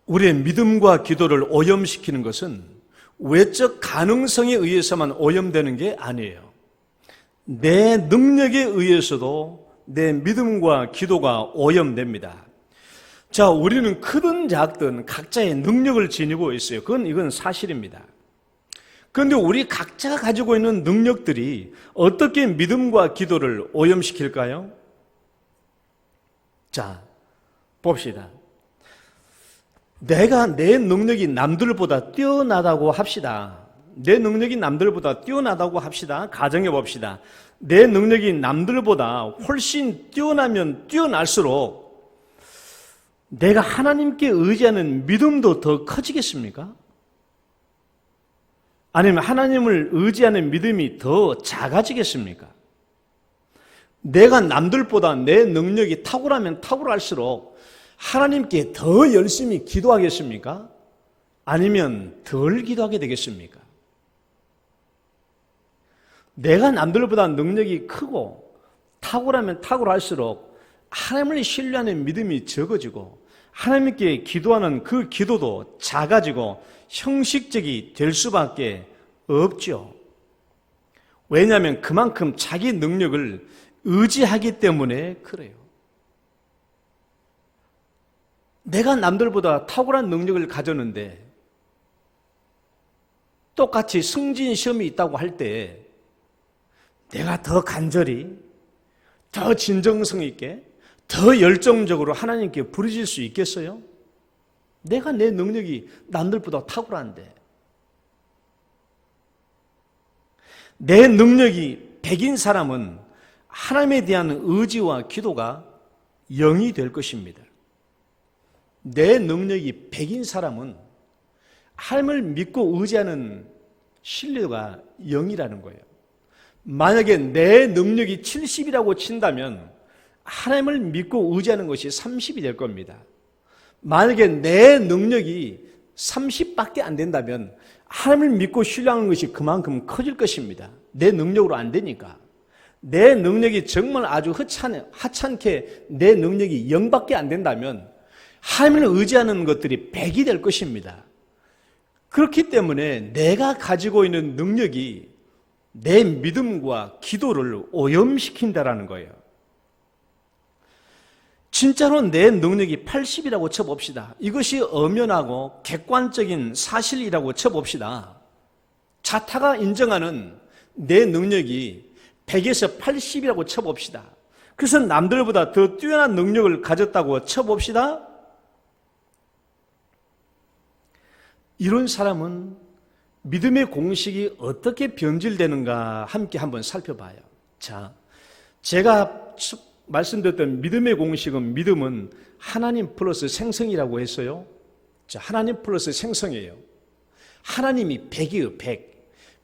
우리의 믿음과 기도를 오염시키는 것은 외적 가능성에 의해서만 오염되는 게 아니에요. 내 능력에 의해서도 내 믿음과 기도가 오염됩니다. 자, 우리는 크든 작든 각자의 능력을 지니고 있어요. 이건 사실입니다. 그런데 우리 각자가 가지고 있는 능력들이 어떻게 믿음과 기도를 오염시킬까요? 자, 봅시다. 내가 내 능력이 남들보다 뛰어나다고 합시다. 내 능력이 남들보다 뛰어나다고 합시다. 가정해 봅시다. 내 능력이 남들보다 훨씬 뛰어나면 뛰어날수록 내가 하나님께 의지하는 믿음도 더 커지겠습니까? 아니면 하나님을 의지하는 믿음이 더 작아지겠습니까? 내가 남들보다 내 능력이 탁월하면 탁월할수록 하나님께 더 열심히 기도하겠습니까? 아니면 덜 기도하게 되겠습니까? 내가 남들보다 능력이 크고 탁월하면 탁월할수록 하나님을 신뢰하는 믿음이 적어지고 하나님께 기도하는 그 기도도 작아지고 형식적이 될 수밖에 없죠. 왜냐하면 그만큼 자기 능력을 의지하기 때문에 그래요. 내가 남들보다 탁월한 능력을 가졌는데 똑같이 승진 시험이 있다고 할 때 내가 더 간절히, 더 진정성 있게, 더 열정적으로 하나님께 부르짖을 수 있겠어요? 내가 내 능력이 남들보다 탁월한데 내 능력이 100인 사람은 하나님에 대한 의지와 기도가 0이 될 것입니다. 내 능력이 100인 사람은 하나님을 믿고 의지하는 신뢰가 0이라는 거예요. 만약에 내 능력이 70이라고 친다면 하나님을 믿고 의지하는 것이 30이 될 겁니다. 만약에 내 능력이 30밖에 안 된다면 하나님을 믿고 신뢰하는 것이 그만큼 커질 것입니다. 내 능력으로 안 되니까. 내 능력이 정말 아주 하찮게 내 능력이 0밖에 안 된다면 하나님을 의지하는 것들이 100이 될 것입니다. 그렇기 때문에 내가 가지고 있는 능력이 내 믿음과 기도를 오염시킨다라는 거예요. 진짜로 내 능력이 80이라고 쳐봅시다. 이것이 엄연하고 객관적인 사실이라고 쳐봅시다. 자타가 인정하는 내 능력이 100에서 80이라고 쳐봅시다. 그래서 남들보다 더 뛰어난 능력을 가졌다고 쳐봅시다. 이런 사람은 믿음의 공식이 어떻게 변질되는가 함께 한번 살펴봐요. 자, 제가 말씀드렸던 믿음의 공식은 믿음은 하나님 플러스 생성이라고 했어요. 자, 하나님 플러스 생성이에요. 하나님이 100이에요, 100.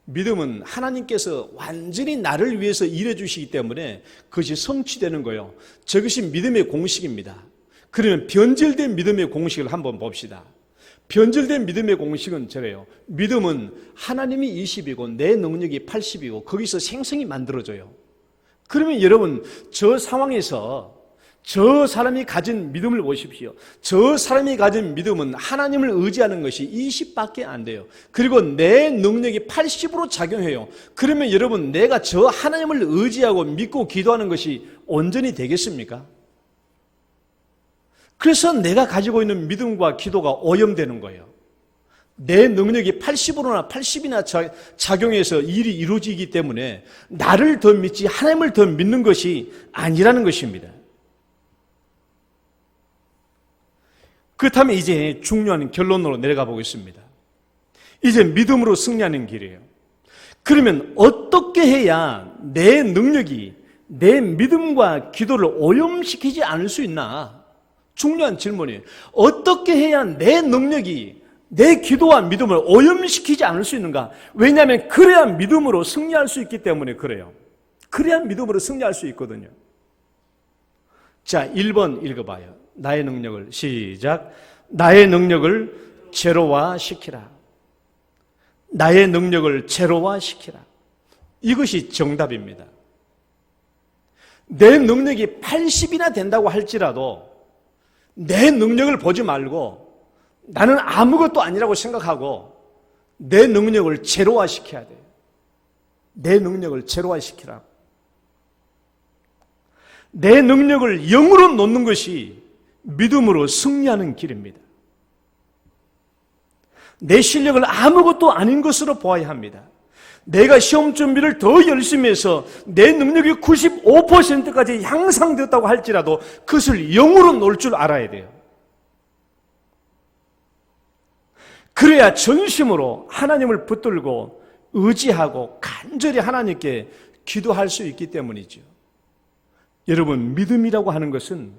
믿음은 하나님께서 완전히 나를 위해서 일해 주시기 때문에 그것이 성취되는 거예요. 저것이 믿음의 공식입니다. 그러면 변질된 믿음의 공식을 한번 봅시다. 변질된 믿음의 공식은 저래요. 믿음은 하나님이 20이고 내 능력이 80이고 거기서 생성이 만들어져요. 그러면 여러분 저 상황에서 저 사람이 가진 믿음을 보십시오. 저 사람이 가진 믿음은 하나님을 의지하는 것이 20밖에 안 돼요. 그리고 내 능력이 80으로 작용해요. 그러면 여러분 내가 저 하나님을 의지하고 믿고 기도하는 것이 온전히 되겠습니까? 그래서 내가 가지고 있는 믿음과 기도가 오염되는 거예요. 내 능력이 80으로나 80이나 작용해서 일이 이루어지기 때문에 나를 더 믿지 하나님을 더 믿는 것이 아니라는 것입니다. 그렇다면 이제 중요한 결론으로 내려가 보겠습니다. 이제 믿음으로 승리하는 길이에요. 그러면 어떻게 해야 내 능력이 내 믿음과 기도를 오염시키지 않을 수 있나? 중요한 질문이에요. 어떻게 해야 내 능력이 내 기도와 믿음을 오염시키지 않을 수 있는가? 왜냐하면 그래야 믿음으로 승리할 수 있기 때문에 그래요. 그래야 믿음으로 승리할 수 있거든요. 자, 1번 읽어봐요. 나의 능력을 시작. 나의 능력을 제로화시키라. 나의 능력을 제로화시키라. 이것이 정답입니다. 내 능력이 80이나 된다고 할지라도 내 능력을 보지 말고 나는 아무것도 아니라고 생각하고 내 능력을 제로화시켜야 돼요. 내 능력을 제로화시키라. 내 능력을 0으로 놓는 것이 믿음으로 승리하는 길입니다. 내 실력을 아무것도 아닌 것으로 보아야 합니다. 내가 시험 준비를 더 열심히 해서 내 능력이 95%까지 향상되었다고 할지라도 그것을 0으로 놓을 줄 알아야 돼요. 그래야 전심으로 하나님을 붙들고 의지하고 간절히 하나님께 기도할 수 있기 때문이죠. 여러분, 믿음이라고 하는 것은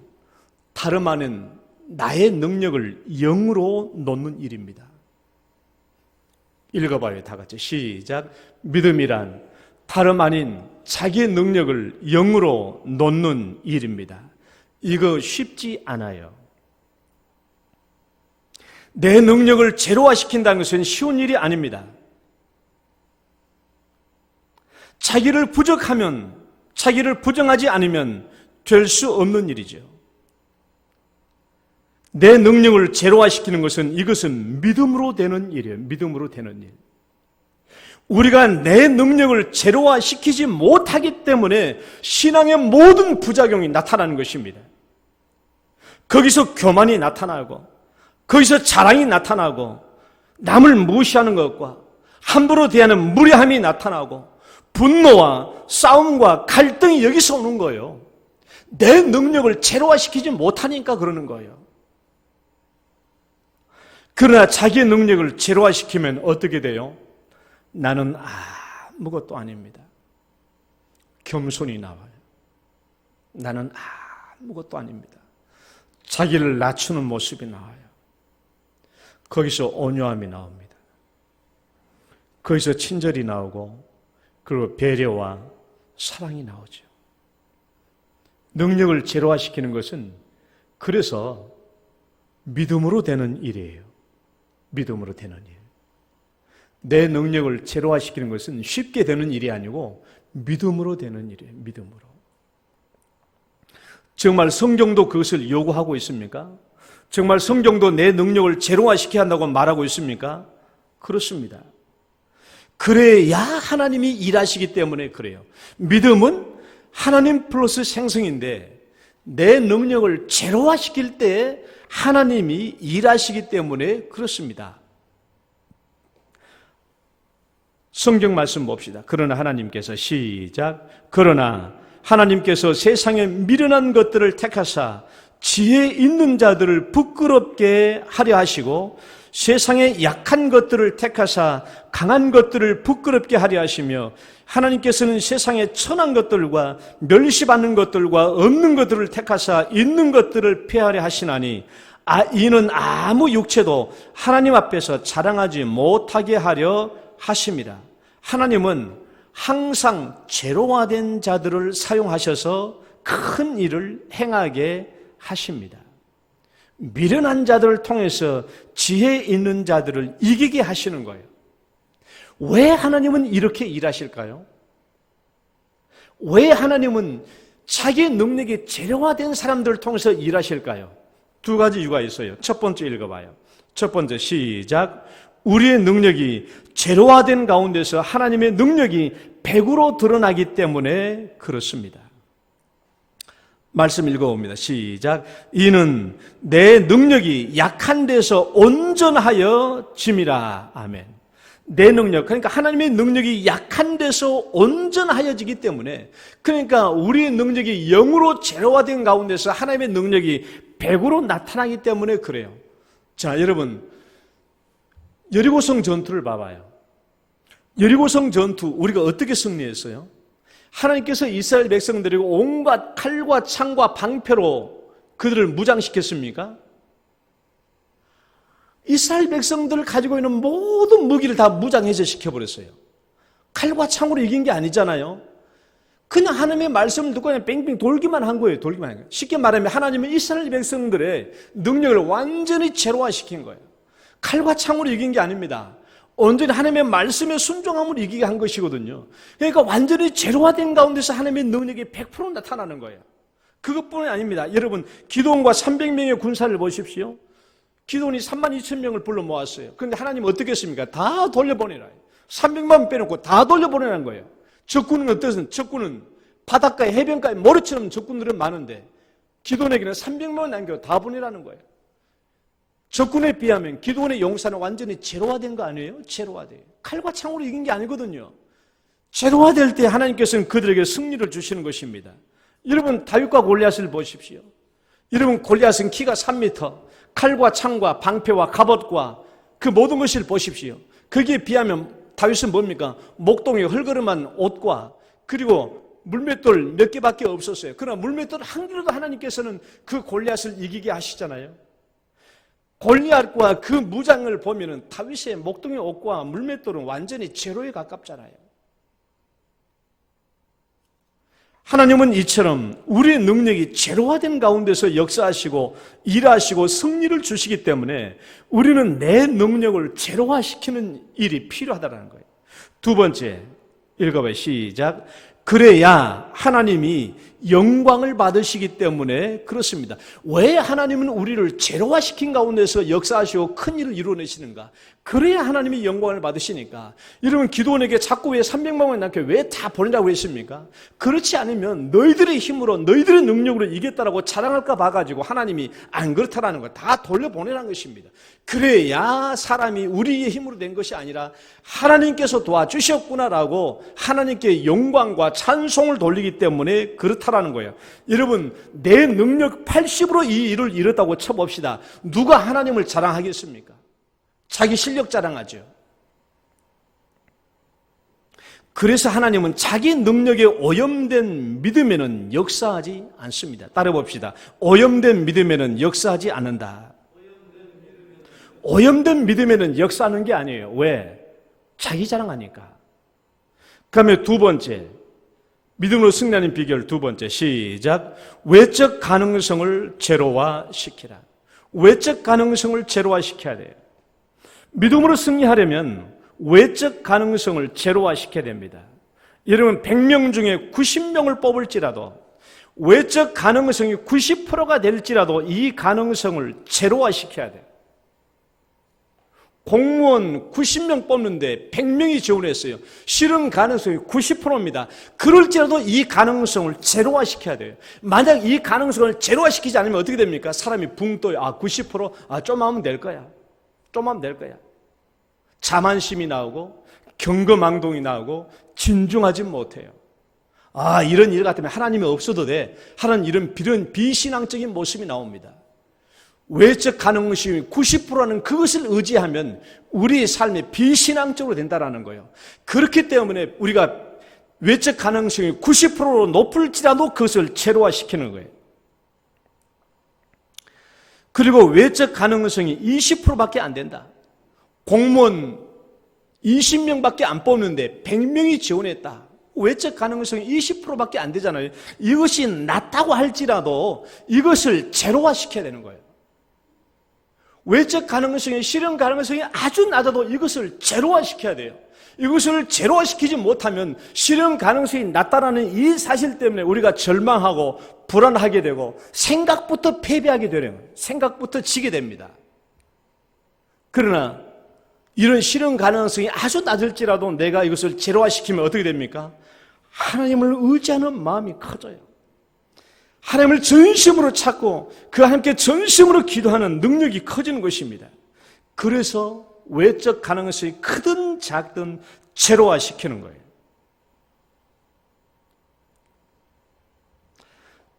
다름 아닌 나의 능력을 0으로 놓는 일입니다. 읽어봐요. 다 같이 시작. 믿음이란 다름 아닌 자기의 능력을 0으로 놓는 일입니다. 이거 쉽지 않아요. 내 능력을 제로화시킨다는 것은 쉬운 일이 아닙니다. 자기를 부정하면, 자기를 부정하지 않으면 될 수 없는 일이죠. 내 능력을 제로화시키는 것은 이것은 믿음으로 되는 일이에요. 믿음으로 되는 일. 우리가 내 능력을 제로화시키지 못하기 때문에 신앙의 모든 부작용이 나타나는 것입니다. 거기서 교만이 나타나고 거기서 자랑이 나타나고 남을 무시하는 것과 함부로 대하는 무례함이 나타나고 분노와 싸움과 갈등이 여기서 오는 거예요. 내 능력을 제로화시키지 못하니까 그러는 거예요. 그러나 자기의 능력을 제로화시키면 어떻게 돼요? 나는 아무것도 아닙니다. 겸손이 나와요. 나는 아무것도 아닙니다. 자기를 낮추는 모습이 나와요. 거기서 온유함이 나옵니다. 거기서 친절이 나오고 그리고 배려와 사랑이 나오죠. 능력을 제로화시키는 것은 그래서 믿음으로 되는 일이에요. 믿음으로 되는 일. 내 능력을 제로화시키는 것은 쉽게 되는 일이 아니고 믿음으로 되는 일이에요. 믿음으로. 정말 성경도 그것을 요구하고 있습니까? 정말 성경도 내 능력을 제로화시켜야 한다고 말하고 있습니까? 그렇습니다. 그래야 하나님이 일하시기 때문에 그래요. 믿음은 하나님 플러스 생성인데 내 능력을 제로화시킬 때 하나님이 일하시기 때문에 그렇습니다. 성경 말씀 봅시다. 그러나 하나님께서 시작. 그러나 하나님께서 세상에 미련한 것들을 택하사 지혜 있는 자들을 부끄럽게 하려 하시고 세상에 약한 것들을 택하사 강한 것들을 부끄럽게 하려 하시며 하나님께서는 세상에 천한 것들과 멸시받는 것들과 없는 것들을 택하사 있는 것들을 폐하려 하시나니 이는 아무 육체도 하나님 앞에서 자랑하지 못하게 하려 하심이라. 하나님은 항상 제로화된 자들을 사용하셔서 큰 일을 행하게 하십니다. 미련한 자들을 통해서 지혜 있는 자들을 이기게 하시는 거예요. 왜 하나님은 이렇게 일하실까요? 왜 하나님은 자기 능력이 제로화된 사람들을 통해서 일하실까요? 두 가지 이유가 있어요. 첫 번째 읽어봐요. 첫 번째 시작. 우리의 능력이 제로화된 가운데서 하나님의 능력이 100으로 드러나기 때문에 그렇습니다. 말씀 읽어봅니다. 시작. 이는 내 능력이 약한 데서 온전하여 짐이라. 아멘. 내 능력, 그러니까 하나님의 능력이 약한 데서 온전하여지기 때문에, 그러니까 우리의 능력이 0으로 제로화된 가운데서 하나님의 능력이 100으로 나타나기 때문에 그래요. 자, 여러분, 여리고성 전투를 봐봐요. 여리고성 전투 우리가 어떻게 승리했어요? 하나님께서 이스라엘 백성들에게 온갖 칼과 창과 방패로 그들을 무장시켰습니까? 이스라엘 백성들을 가지고 있는 모든 무기를 다 무장해제 시켜버렸어요. 칼과 창으로 이긴 게 아니잖아요. 그냥 하나님의 말씀을 듣고 그냥 뺑뺑 돌기만 한 거예요. 돌기만 한 거예요. 쉽게 말하면 하나님은 이스라엘 백성들의 능력을 완전히 제로화시킨 거예요. 칼과 창으로 이긴 게 아닙니다. 온전히 하나님의 말씀에 순종함으로 이기게 한 것이거든요. 그러니까 완전히 제로화된 가운데서 하나님의 능력이 100% 나타나는 거예요. 그것뿐이 아닙니다. 여러분, 기드온과 300명의 군사를 보십시오. 기드온이 32,000명을 불러 모았어요. 그런데 하나님 어떻게 했습니까? 다 돌려보내라. 300만 빼놓고 다 돌려보내라는 거예요. 적군은 어떠세요? 적군은 바닷가에 해변가에 모래처럼 적군들은 많은데 기드온에게는 300만 남겨 다 보내라는 거예요. 적군에 비하면 기드온의 용사는 완전히 제로화된 거 아니에요? 제로화돼요. 칼과 창으로 이긴 게 아니거든요. 제로화될 때 하나님께서는 그들에게 승리를 주시는 것입니다. 여러분, 다윗과 골리앗을 보십시오. 여러분, 골리앗은 키가 3m, 칼과 창과 방패와 갑옷과 그 모든 것을 보십시오. 거기에 비하면 다윗은 뭡니까? 목동에 헐거름한 옷과 그리고 물맷돌 몇 개밖에 없었어요. 그러나 물맷돌 한 개로도 하나님께서는 그 골리앗을 이기게 하시잖아요. 골리앗과 그 무장을 보면은 다윗의 목동의 옷과 물맷돌은 완전히 제로에 가깝잖아요. 하나님은 이처럼 우리의 능력이 제로화된 가운데서 역사하시고 일하시고 승리를 주시기 때문에 우리는 내 능력을 제로화시키는 일이 필요하다는 거예요. 두 번째, 읽어봐요. 시작. 그래야 하나님이 영광을 받으시기 때문에 그렇습니다. 왜 하나님은 우리를 제로화시킨 가운데서 역사하시고 큰 일을 이루어내시는가? 그래야 하나님이 영광을 받으시니까. 여러분, 기드온에게 자꾸 왜 300만 원 남게 왜 다 보내라고 했습니까? 그렇지 않으면 너희들의 힘으로 너희들의 능력으로 이겼다라고 자랑할까 봐가지고 하나님이 안 그렇다라는 거 다 돌려보내라는 것입니다. 그래야 사람이 우리의 힘으로 된 것이 아니라 하나님께서 도와주셨구나라고 하나님께 영광과 찬송을 돌리기 때문에 그렇다라는 거예요. 여러분, 내 능력 80으로 이 일을 이뤘다고 쳐봅시다. 누가 하나님을 자랑하겠습니까? 자기 실력 자랑하죠. 그래서 하나님은 자기 능력에 오염된 믿음에는 역사하지 않습니다. 따라 봅시다. 오염된 믿음에는 역사하지 않는다. 오염된 믿음에는 역사하는 게 아니에요. 왜? 자기 자랑하니까. 그다음에 두 번째, 믿음으로 승리하는 비결 두 번째, 시작. 외적 가능성을 제로화시키라. 외적 가능성을 제로화시켜야 돼요. 믿음으로 승리하려면 외적 가능성을 제로화시켜야 됩니다. 여러분 100명 중에 90명을 뽑을지라도 외적 가능성이 90%가 될지라도 이 가능성을 제로화시켜야 돼요. 공무원 90명 뽑는데 100명이 지원했어요. 실현 가능성이 90%입니다. 그럴지라도 이 가능성을 제로화시켜야 돼요. 만약 이 가능성을 제로화시키지 않으면 어떻게 됩니까? 사람이 붕 떠요. 90%? 좀 하면 될 거야. 좀 하면 될 거야. 자만심이 나오고 경거망동이 나오고 진중하지 못해요. 이런 일 같으면 하나님이 없어도 돼. 하는 이런 비신앙적인 모습이 나옵니다. 외적 가능성이 90%라는 그것을 의지하면 우리의 삶이 비신앙적으로 된다는 거예요. 그렇기 때문에 우리가 외적 가능성이 90%로 높을지라도 그것을 제로화시키는 거예요. 그리고 외적 가능성이 20%밖에 안 된다. 공무원 20명밖에 안 뽑는데 100명이 지원했다. 외적 가능성이 20%밖에 안 되잖아요. 이것이 낮다고 할지라도 이것을 제로화시켜야 되는 거예요. 외적 가능성이, 실현 가능성이 아주 낮아도 이것을 제로화시켜야 돼요. 이것을 제로화시키지 못하면 실현 가능성이 낮다라는 이 사실 때문에 우리가 절망하고 불안하게 되고 생각부터 패배하게 되는 거예요. 생각부터 지게 됩니다. 그러나 이런 실현 가능성이 아주 낮을지라도 내가 이것을 제로화시키면 어떻게 됩니까? 하나님을 의지하는 마음이 커져요. 하나님을 전심으로 찾고 그와 함께 전심으로 기도하는 능력이 커지는 것입니다. 그래서 외적 가능성이 크든 작든 제로화시키는 거예요.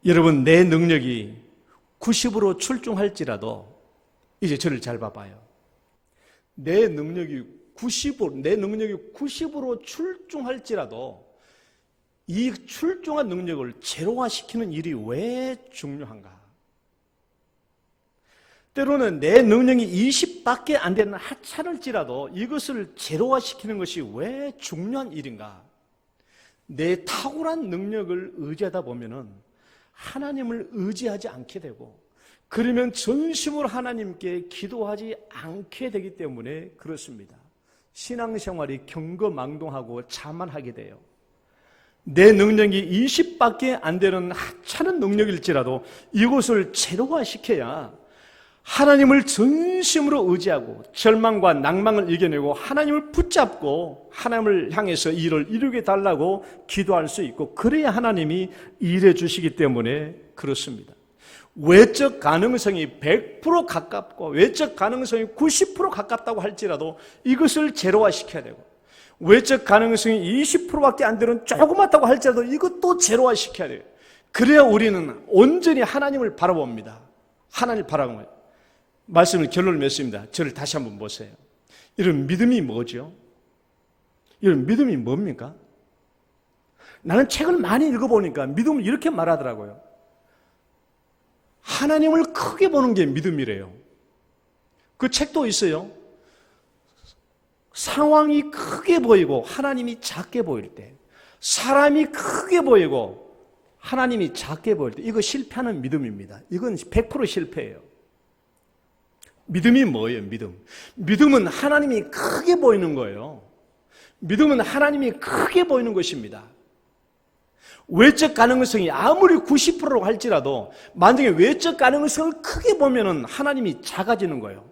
여러분, 내 능력이 90으로 출중할지라도 이제 저를 잘 봐봐요. 내 능력이 90으로 출중할지라도 이 출중한 능력을 제로화시키는 일이 왜 중요한가? 때로는 내 능력이 20밖에 안 되는 하찮을지라도 이것을 제로화시키는 것이 왜 중요한 일인가? 내 탁월한 능력을 의지하다 보면은 하나님을 의지하지 않게 되고 그러면 전심으로 하나님께 기도하지 않게 되기 때문에 그렇습니다. 신앙생활이 경거망동하고 자만하게 돼요. 내 능력이 20밖에 안 되는 하찮은 능력일지라도 이것을 제로화시켜야 하나님을 전심으로 의지하고 절망과 낭망을 이겨내고 하나님을 붙잡고 하나님을 향해서 일을 이루게 달라고 기도할 수 있고 그래야 하나님이 일해 주시기 때문에 그렇습니다. 외적 가능성이 100% 가깝고 외적 가능성이 90% 가깝다고 할지라도 이것을 제로화시켜야 되고 외적 가능성이 20%밖에 안 되는 조그맣다고 할지라도 이것도 제로화시켜야 돼요. 그래야 우리는 온전히 하나님을 바라봅니다. 하나님을 바라보면 말씀을 결론을 맺습니다. 저를 다시 한번 보세요. 이런 믿음이 뭐죠? 이런 믿음이 뭡니까? 나는 책을 많이 읽어보니까 믿음을 이렇게 말하더라고요. 하나님을 크게 보는 게 믿음이래요. 그 책도 있어요. 상황이 크게 보이고 하나님이 작게 보일 때, 사람이 크게 보이고 하나님이 작게 보일 때, 이거 실패하는 믿음입니다. 이건 100% 실패예요. 믿음이 뭐예요? 믿음은 하나님이 크게 보이는 거예요. 믿음은 하나님이 크게 보이는 것입니다. 외적 가능성이 아무리 90%라고 할지라도 만약에 외적 가능성을 크게 보면은 하나님이 작아지는 거예요.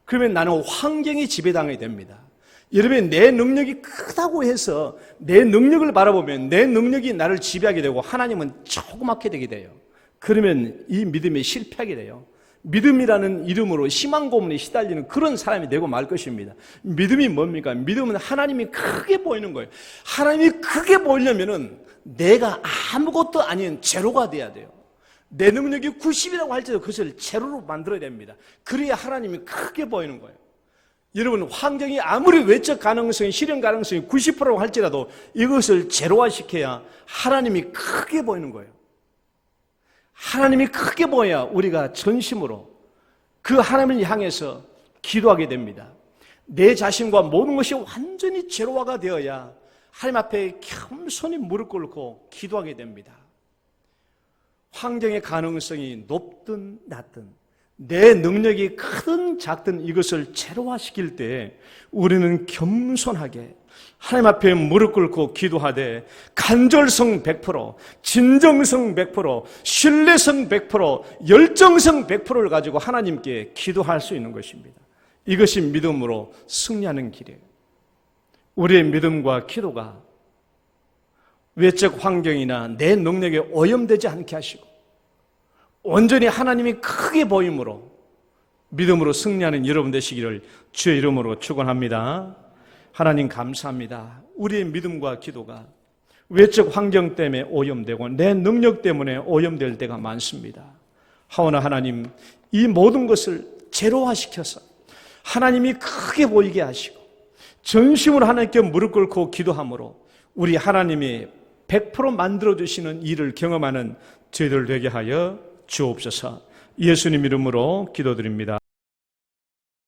그러면 나는 환경에 지배당하게 됩니다. 여러분, 내 능력이 크다고 해서 내 능력을 바라보면 내 능력이 나를 지배하게 되고 하나님은 조그맣게 되게 돼요. 그러면 이 믿음에 실패하게 돼요. 믿음이라는 이름으로 희망 고문에 시달리는 그런 사람이 되고 말 것입니다. 믿음이 뭡니까? 믿음은 하나님이 크게 보이는 거예요. 하나님이 크게 보이려면은 내가 아무것도 아닌 제로가 돼야 돼요. 내 능력이 90이라고 할지라도 그것을 제로로 만들어야 됩니다. 그래야 하나님이 크게 보이는 거예요. 여러분, 환경이 아무리 외적 가능성이, 실현 가능성이 90%라고 할지라도 이것을 제로화시켜야 하나님이 크게 보이는 거예요. 하나님이 크게 보여야 우리가 전심으로 그 하나님을 향해서 기도하게 됩니다. 내 자신과 모든 것이 완전히 제로화가 되어야 하나님 앞에 겸손히 무릎 꿇고 기도하게 됩니다. 환경의 가능성이 높든 낮든 내 능력이 크든 작든 이것을 제로화시킬 때 우리는 겸손하게 하나님 앞에 무릎 꿇고 기도하되 간절성 100%, 진정성 100%, 신뢰성 100%, 열정성 100%를 가지고 하나님께 기도할 수 있는 것입니다. 이것이 믿음으로 승리하는 길이에요. 우리의 믿음과 기도가 외적 환경이나 내 능력에 오염되지 않게 하시고 온전히 하나님이 크게 보임으로 믿음으로 승리하는 여러분 되시기를 주의 이름으로 축원합니다. 하나님 감사합니다. 우리의 믿음과 기도가 외적 환경 때문에 오염되고 내 능력 때문에 오염될 때가 많습니다. 하오나 하나님, 이 모든 것을 제로화시켜서 하나님이 크게 보이게 하시고 전심으로 하나님께 무릎 꿇고 기도함으로 우리 하나님이 100% 만들어주시는 일을 경험하는 저희들 되게 하여 주옵소서. 예수님 이름으로 기도드립니다.